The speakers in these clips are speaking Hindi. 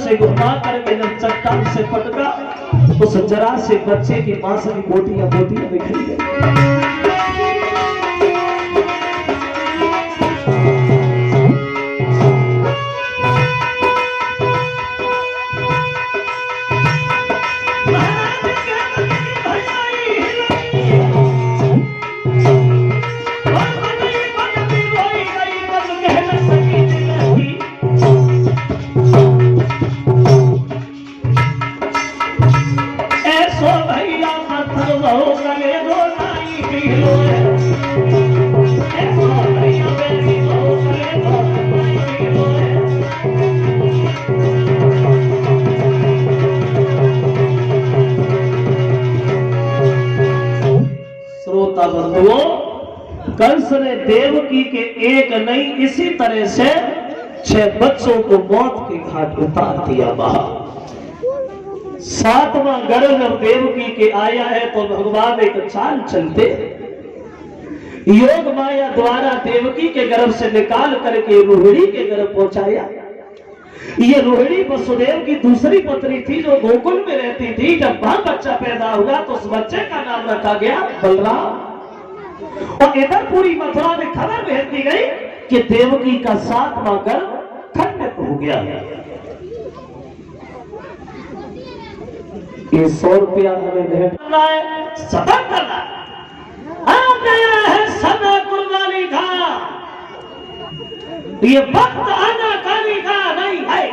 से घुमा करके जब चट्टान से पटका, उस जरा से बच्चे की मांस की बोटियां बोटियां बिखरी गई। कंस ने देवकी के एक नहीं इसी तरह से 6 बच्चों को मौत के घाट उतार दिया बाहर। 7वां गर्भ जब देवकी के आया है तो भगवान एक चाल चलते योग माया द्वारा देवकी के गर्भ से निकाल करके रोहिणी के गर्भ पहुंचाया। ये रोहिणी वसुदेव की दूसरी पत्नी थी जो गोकुल में रहती थी। जब वह बच्चा पैदा हुआ तो उस बच्चे का नाम रखा गया बलराम। और इधर पूरी मथुरा में खबर भेज दी गई कि देवकी का 7वां गर्भ खंडित हो गया। ये 100 रुपया हमें भेंट करना है, सफर करना आ गया है समय कुर्बानी का। ये वक्त आनाकानी का नहीं है।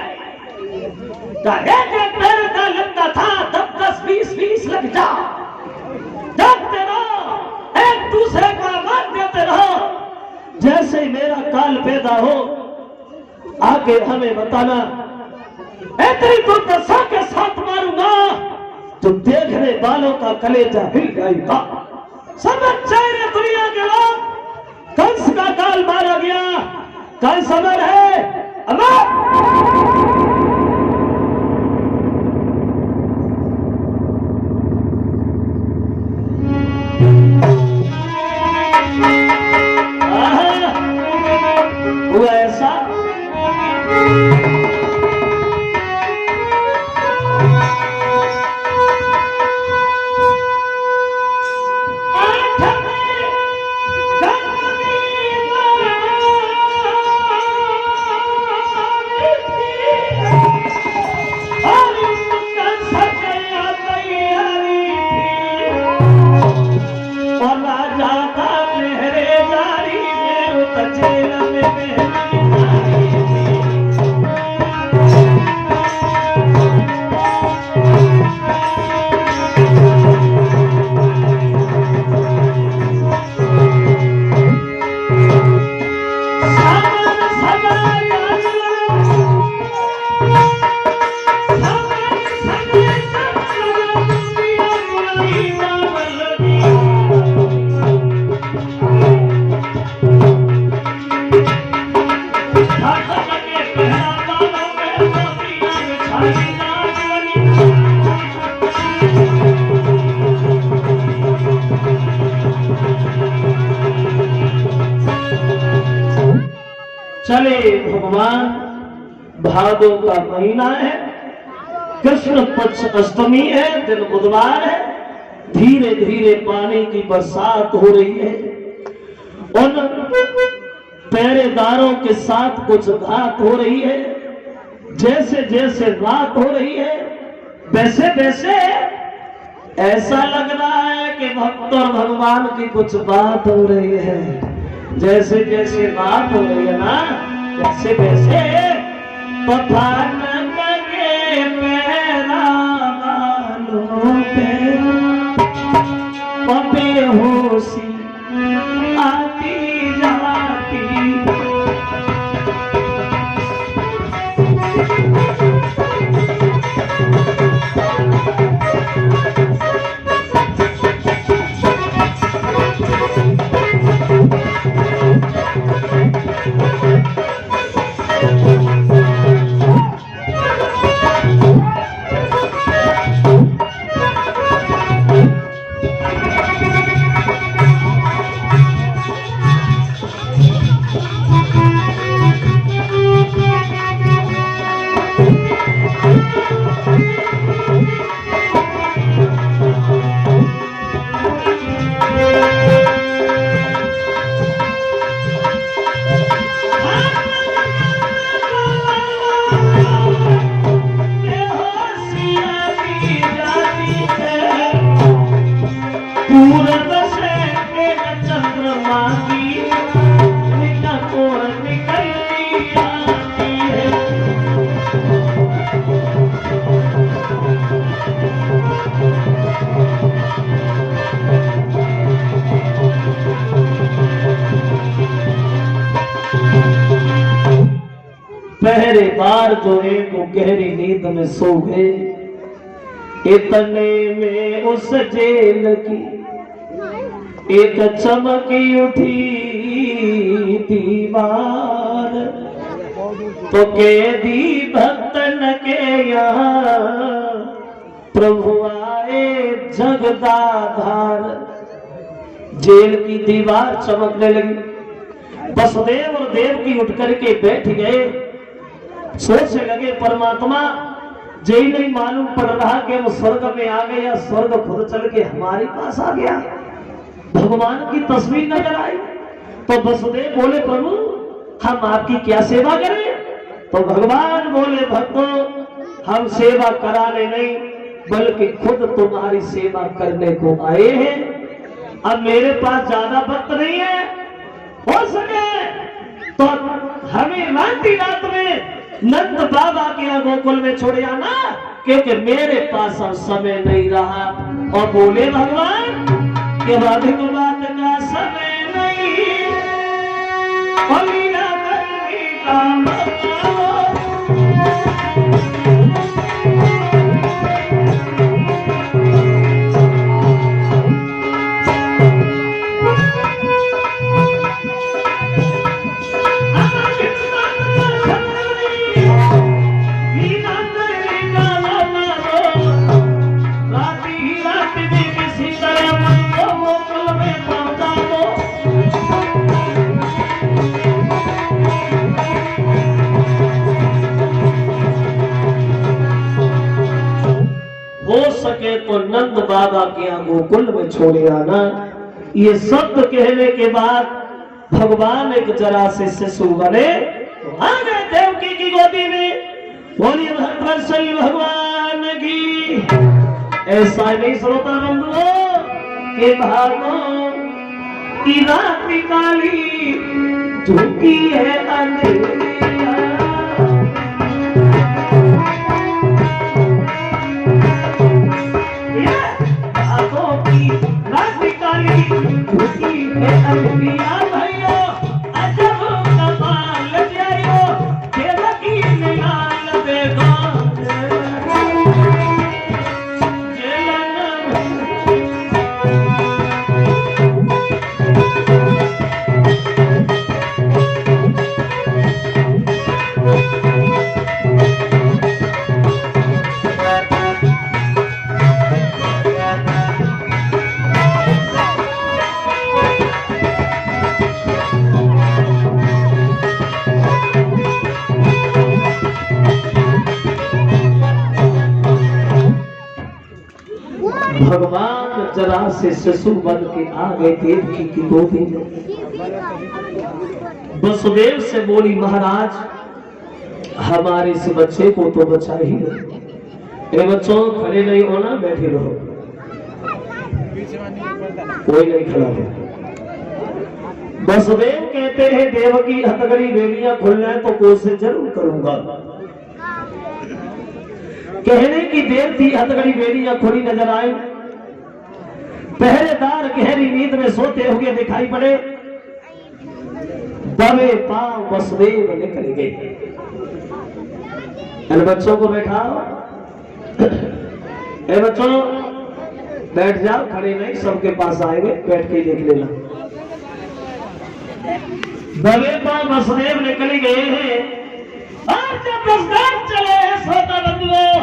एक पैर का लगता था 10-10-20-20 लग जा। देखते रहो, एक दूसरे का मार देते रहो। जैसे ही मेरा काल पैदा हो आगे हमें बताना। इतनी तो दशा के साथ मारूंगा तो देखने वालों का कलेजा हिल जाएगा। समझ चाहिए दुनिया के लोग, कंस का काल मारा गया। कंस अमर है, अमर। हुआ ऐसा चले भगवान। भादों का महीना है, कृष्ण पक्ष अष्टमी है, दिन बुधवार है। धीरे धीरे पानी की बरसात हो रही है। उन पहरेदारों के साथ कुछ घात हो रही है। जैसे जैसे रात हो रही है वैसे वैसे ऐसा लग रहा है कि भक्त और भगवान की कुछ बात हो रही है। जैसे जैसे बात हो रही है ना वैसे वैसे पठान लगे मेरा मालूम पे होशी आती जाती। पहरे बार जो एक वो गहरी नींद में सो गए। इतने में उस जेल की एक चमकी उठी दीवार, तो कैदी भक्तन के यहाँ प्रभु आए जगदाधार। जेल की दीवार चमकने लगी। वसुदेव और देवकी उठ करके बैठ गए। सोचने लगे परमात्मा यही नहीं मालूम पड़ रहा कि वो स्वर्ग में आ गए या स्वर्ग खुद चल के हमारे पास आ गया। भगवान की तस्वीर नजर आई तो वसुदेव बोले प्रभु हम आपकी क्या सेवा करें? तो भगवान बोले भक्तों हम सेवा कराने नहीं बल्कि खुद तुम्हारी सेवा करने को आए हैं। अब मेरे पास ज्यादा वक्त नहीं है, हो सके तो हमें रात में नंद बाबा के यहाँ गोकुल में छोड़ जाना, क्योंकि मेरे पास अब समय नहीं रहा। और बोले भगवान कि अधिक बात का समय नहीं, पलीला करने का तो नंद बाबा के यहाँ गोकुल में छोड़े आना। ये शब्द कहने के बाद भगवान एक जरा से शिशु बने आ गए देवकी की गोदी में। बोलिए भक्तवत्सल भगवान की। ऐसा नहीं श्रोता बंधुओं के भागों की रात काली झुकी है अंधेरी। भगवान जरा से शिशु बन के आ गए देवकी की गोदी में। वसुदेव से बोली महाराज हमारे इस बच्चे को तो बचा ही नहीं। ए बच्चों खड़े नहीं होना, बैठे रहो, कोई नहीं खड़ा हो। वसुदेव कहते हैं देवकी हथकड़ी बेलियां खुलना है तो कोशिश जरूर करूंगा। कहने की देर थी हथकड़ी बेलियां खुली नजर आई। पहरेदार गहरी नींद में सोते हुए दिखाई पड़े। दबे पांव वसुदेव निकल गए। बच्चों को बैठाओ। ए बच्चों बैठ जाओ, खड़े नहीं, सबके पास आएंगे, बैठ के देख लेना। दबे पांव वसुदेव निकल गए हैं। और जब प्रस्ताव चले श्रोता बंधुओं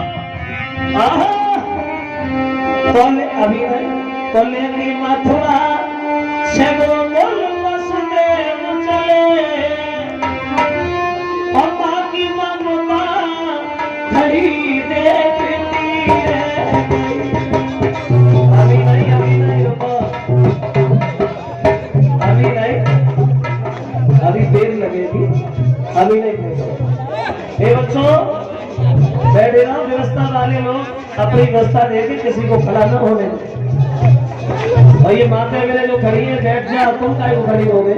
अभी नहीं कल्याणी मथुरा से गोकुल वसुदेव चले और बाकी ममता खड़ी देखती है। अभी नहीं रुको, अभी नहीं, अभी देर लगेगी, अभी नहीं। हे बच्चों बैठे रहो, व्यवस्था वाले लोग अपनी व्यवस्था देके किसी को खड़ा न होने। और ये माता मेरे जो खड़ी है बैठ जा, तुम काहे को खड़ी हो गए?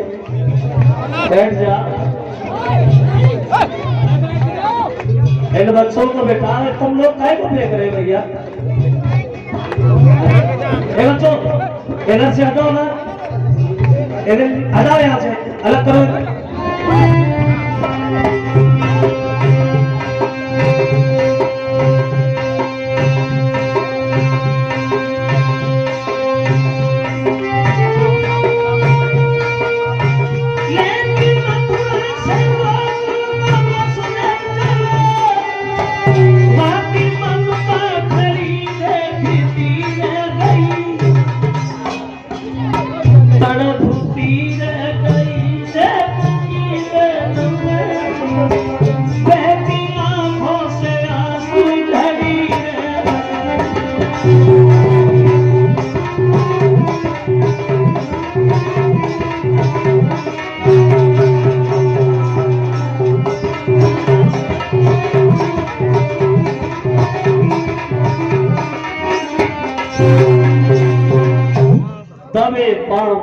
बैठ जा। इन बच्चों को बैठा है, तुम लोग काहे को देख रहे भैया? बच्चों इधर से हटो ना, इधर हटाओ, यहाँ से अलग करो।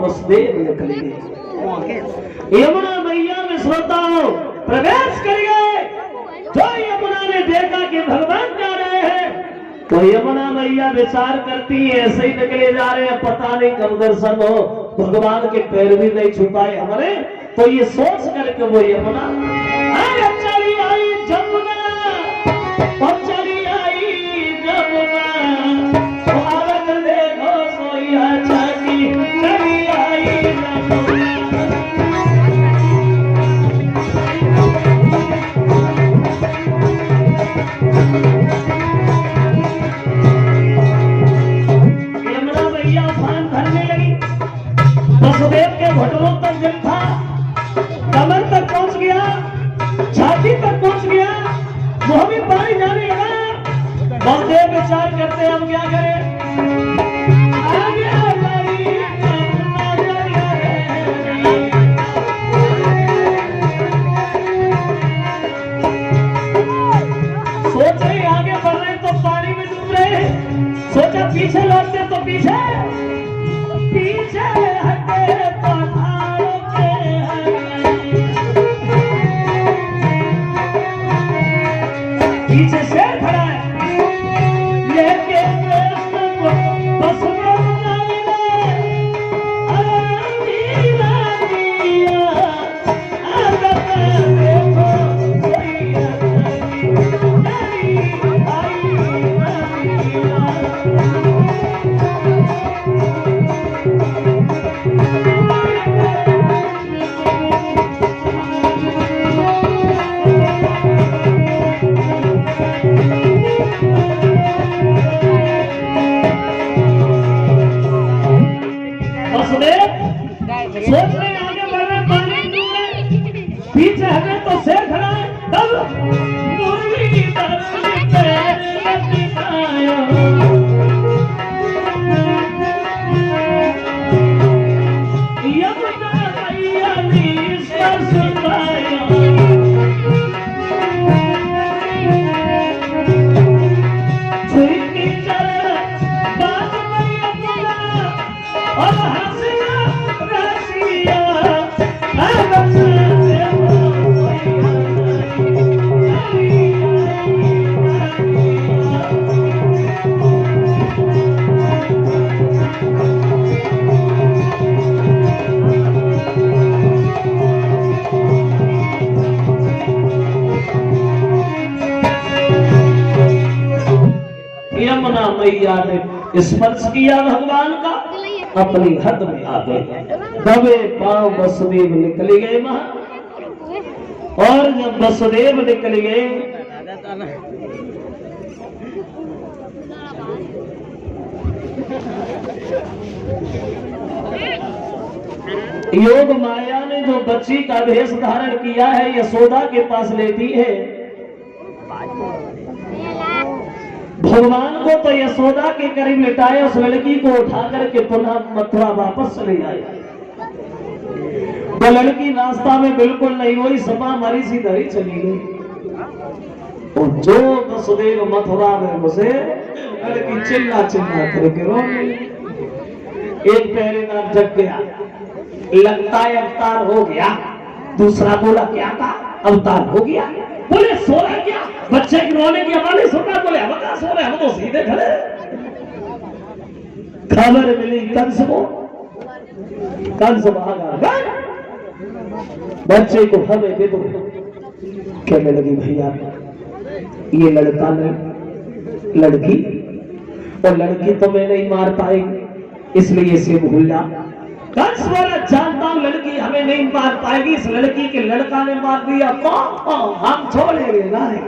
वसुदेव निकल गए। यमुना मैया में श्रोताओं प्रवेश करिए। जो यमुना ने देखा कि भगवान जा रहे हैं, तो यमुना मैया विचार करती है ऐसे ही निकले जा रहे हैं, पता नहीं कब दर्शन हो, भगवान के पैर भी नहीं छुपाए हमारे। तो ये सोच करके वो यमुना चली आई जमुना, चली आई जमुना, स्वागत देखो सोया छठी, चली आई जमुना। यमुना मैया फान धरने लगी। वसुदेव के घुटनों तक जल था, कमर तक पहुंच गया, छाती तक पहुंच गया, मुंह में पानी जाने लगा। वसुदेव विचार करते हम क्या करें। सोचे आगे बढ़ रहे तो पानी में डूब रहे, सोचा पीछे लौटते तो पीछे हटे पहाड़ों के पीछे शेर खड़ा है, लेके सोच रहे आगे बढ़ रहे, पानी में पीछे हटे तो शेर खड़ा है। तब मुरलीधर पैर लटकाया, यमुना मैया ने स्पर्श पाया। छुई चल बात में यमुना और हंसिया यमुना मैया ने स्पर्श किया भगवान का, अपनी हद में आ गए। दबे पांव वसुदेव निकल गए वहां, और जब वसुदेव निकल गए योग माया ने जो बच्ची का वेश धारण किया है, यशोदा के पास लेती है। भगवान को तो यशोदा के करीब लिटाए, उस लड़की को उठा करके पुनः मथुरा वापस चले आए। वो लड़की रास्ता में बिल्कुल नहीं हुई, सपा मरी सी धरी चली गई। और जो वसुदेव मथुरा में घुसे, लड़की चिल्ला चिल्ला करके रोने लगी। एक पहरेदार जग गया, लगता है अवतार हो गया। दूसरा बोला क्या था, अवतार हो गया। बोले सो रहा क्या, बच्चे की रोने की आवाज सुन रहा। बोले हम कहां सो रहे, हम तो सीधे खड़े। खबर मिली कंस को, कंस भागा, बच्चे को हमें दे दो। कहने लगी भैया ये लड़का नहीं लड़की, और लड़की तो मैं नहीं मार पाएगी, इसलिए इसे भूल जा। कंस बोला जानता हूं लड़की हमें नहीं मार पाएगी, इस लड़की के लड़का ने मार दिया तो हम छोड़ेंगे नहीं।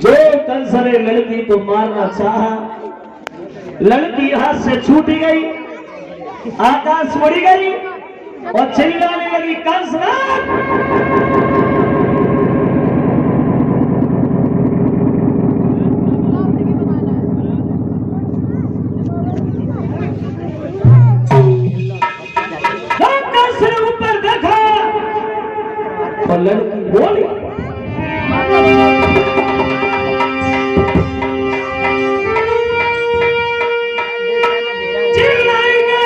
जो कंस ने लड़की को मारना चाहा, लड़की हाथ से छूट गई, आकाश उड़ी गई और चिल्लाने लगी कंस लड़की बोली चिल्लाएंगे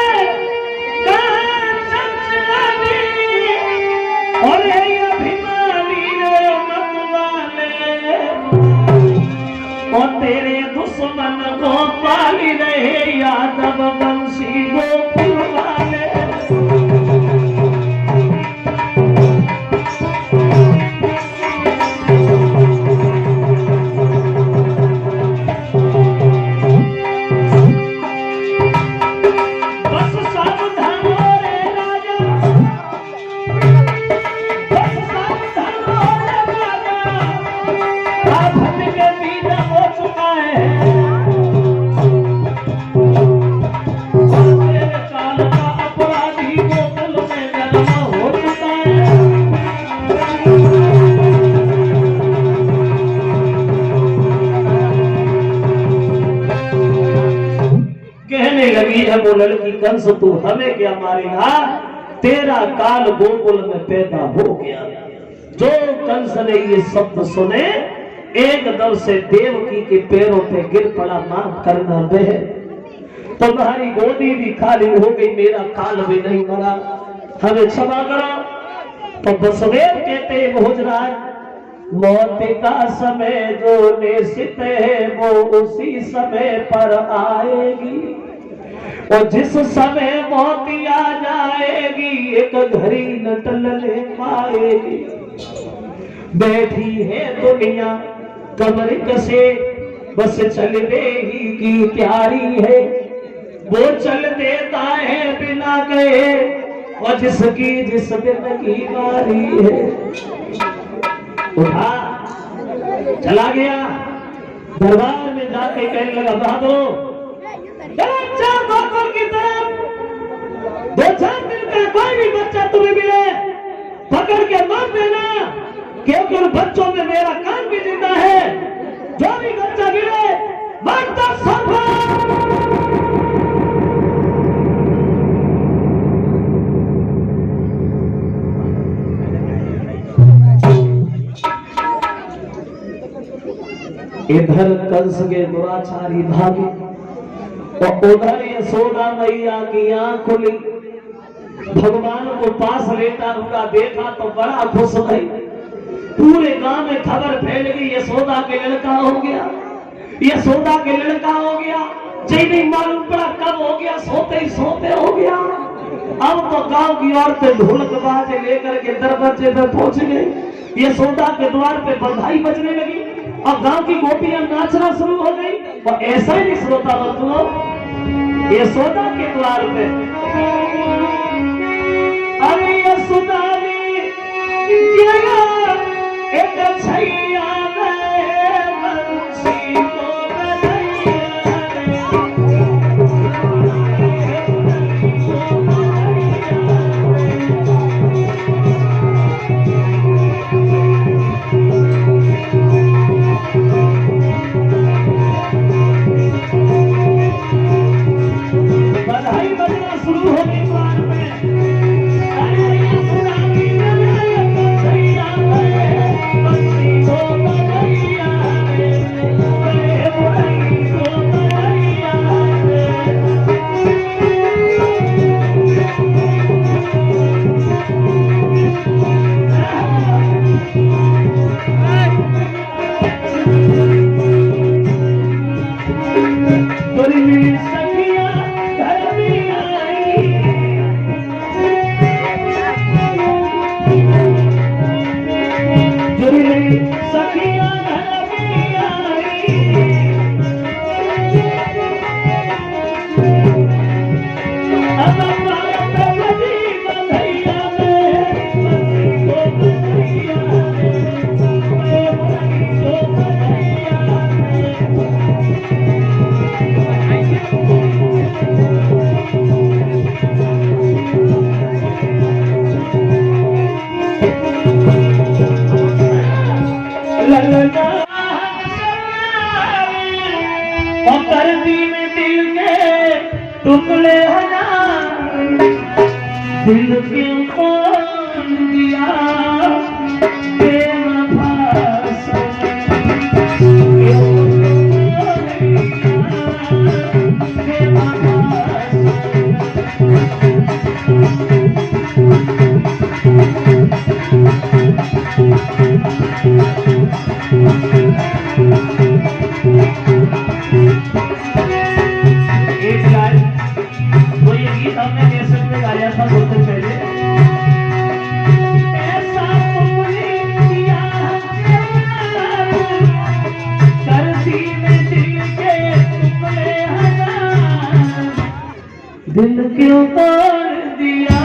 और तेरे दुश्मन को पाली रहे यादव वंशी गोकुल वाले। वो लड़की कंस तू हमें क्या मारेगा, तेरा काल गोकुल में पैदा हो गया। जो कंस ने ये शब्द सुने एकदम से देवकी के पैरों पे गिर पड़ा, माफ करना बहन, तुम्हारी गोदी भी खाली हो गई, मेरा काल भी नहीं मरा, हमें क्षमा करो। तो बसवेर कहते भोजराज, मौत का समय जो निश्चित है वो उसी समय पर आएगी, और जिस समय मौत आ जाएगी एक घड़ी न टलने पाएगी। बैठी है दुनिया कमर कसे, बस चलने ही की प्यारी है, वो चल देता है बिना कहे, और जिसकी जिस दिन की बारी है। उठा चला गया दरबार में जाके कहने लगा, बहादुर की तरफ 2-4 दिन का कोई भी बच्चा तुम्हें मिले पकड़ के मार देना, क्योंकि उन बच्चों में मेरा कान भी जिंदा है। जो भी बच्चा मिले मारता सब। इधर कंस के दुराचारी भागे, और उधर यशोदा मैया की आंख खुली, भगवान को पास लेता हुआ देखा तो बड़ा खुश भई। पूरे गांव में खबर फैल गई, यशोदा के लड़का हो गया, यशोदा के लड़का हो गया। जय नहीं मालूम पड़ा कब हो गया, सोते ही सोते हो गया। अब तो गांव की औरतें ढोलक बाजे लेकर के दरवाजे पे पहुंच गई, यशोदा के द्वार पे बधाई बजने लगी, और गांव की गोपियां नाचना शुरू हो गई। और ऐसा ही नहीं श्रोता बंधुओं, यशोदा के द्वार पे अभी यशोदा एक छैया टुकड़े दिल के कौन दिया सीने दिल के तुमने हजार दिल क्यों तोड़ दिया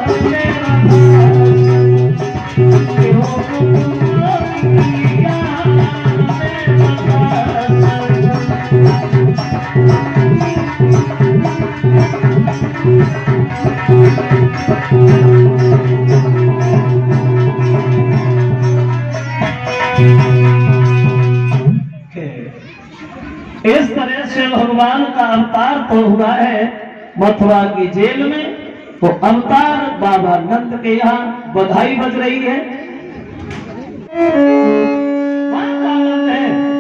मेरा क्यों दिया इस तरह से भगवान का अवतार तो हुआ है मथुरा की जेल में, तो अवतार बाबा नंद के यहाँ बधाई बज रही है।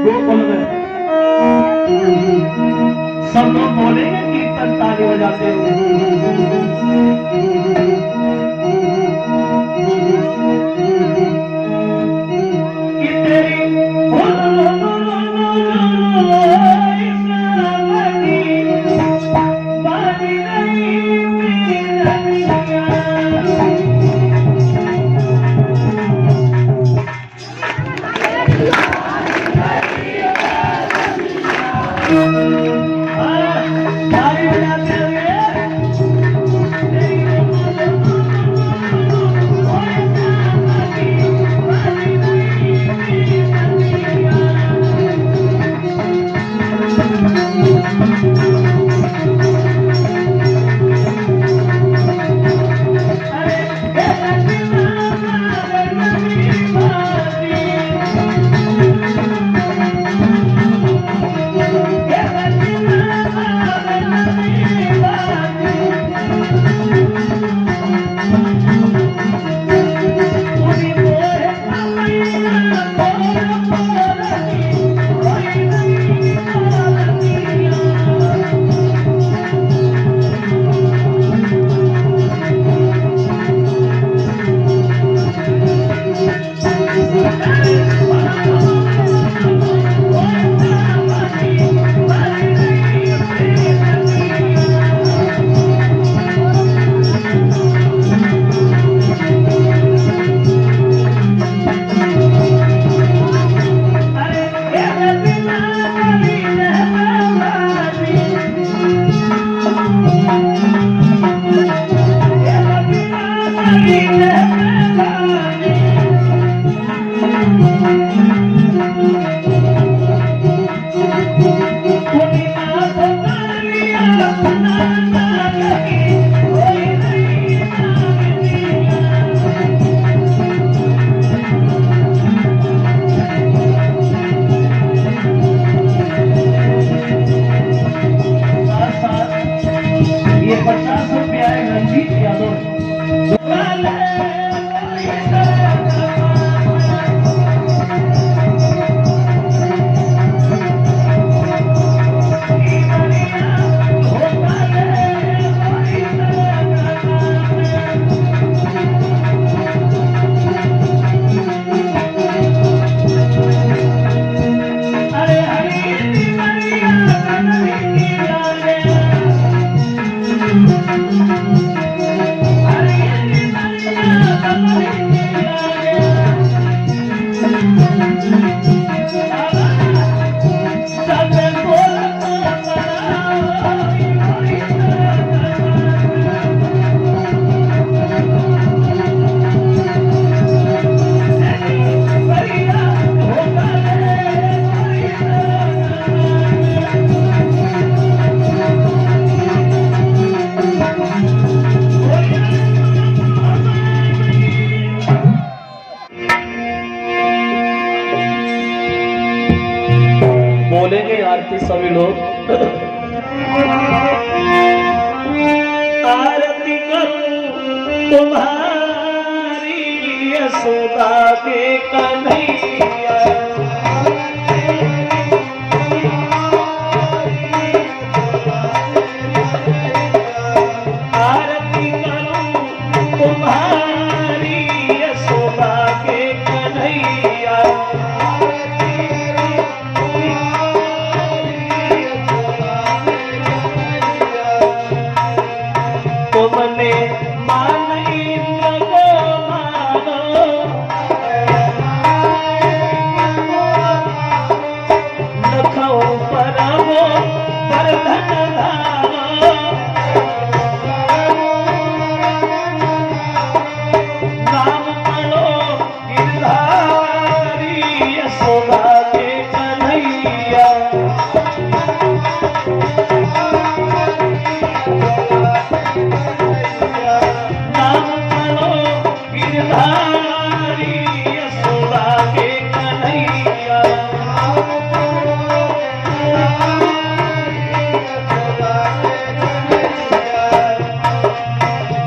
गोकुल में सब लोग बोलेंगे कीर्तन ताली बजाते हुए कि तेरी बोलेंगे आरती सभी लोग आरती करूं तुम्हारी यशोदा के कन्हैया आरती करूं तुम्हारी यशोदा के कन्हैया तुमने मान इंद्र को मानो परमो वर्धन धामो नाम पढ़ो गिरधारी यशोदा के कन्हैया नाम पढ़ो गिरधारी यशोदा के कन्हैया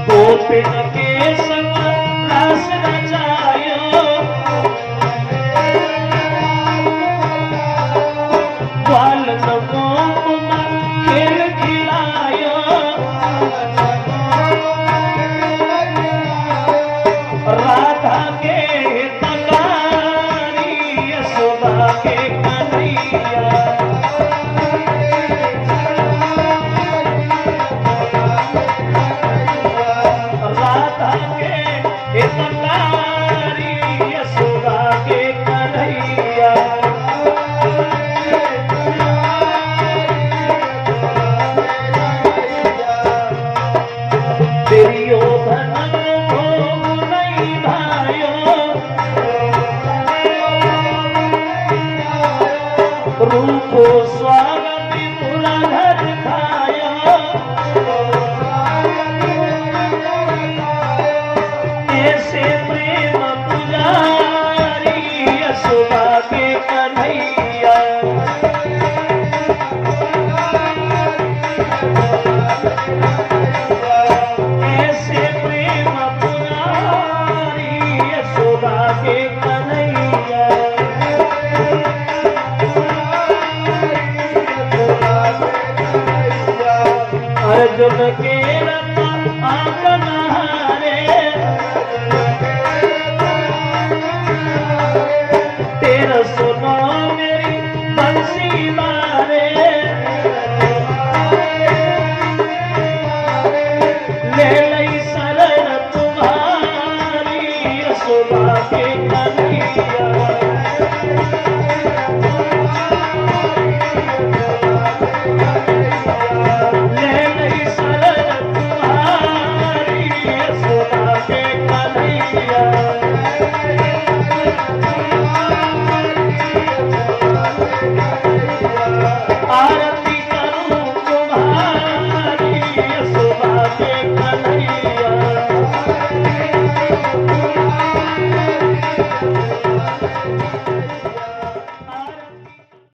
गोपिन के संग रास रचायो ग्वाल गोप खेल खिलायो राधा के तकारी यशोदा के कन्हैया राधा के तकारी यशोदा के कन्हैया तेरियो धन भोग नहीं भायो रूपो स्वागत पूरा घर खायो ऐसे प्रेम पुजारी यशोदा के कन्हैया ऐसे प्रेम पुजारी यशोदा के कन्हैया अर्जुन के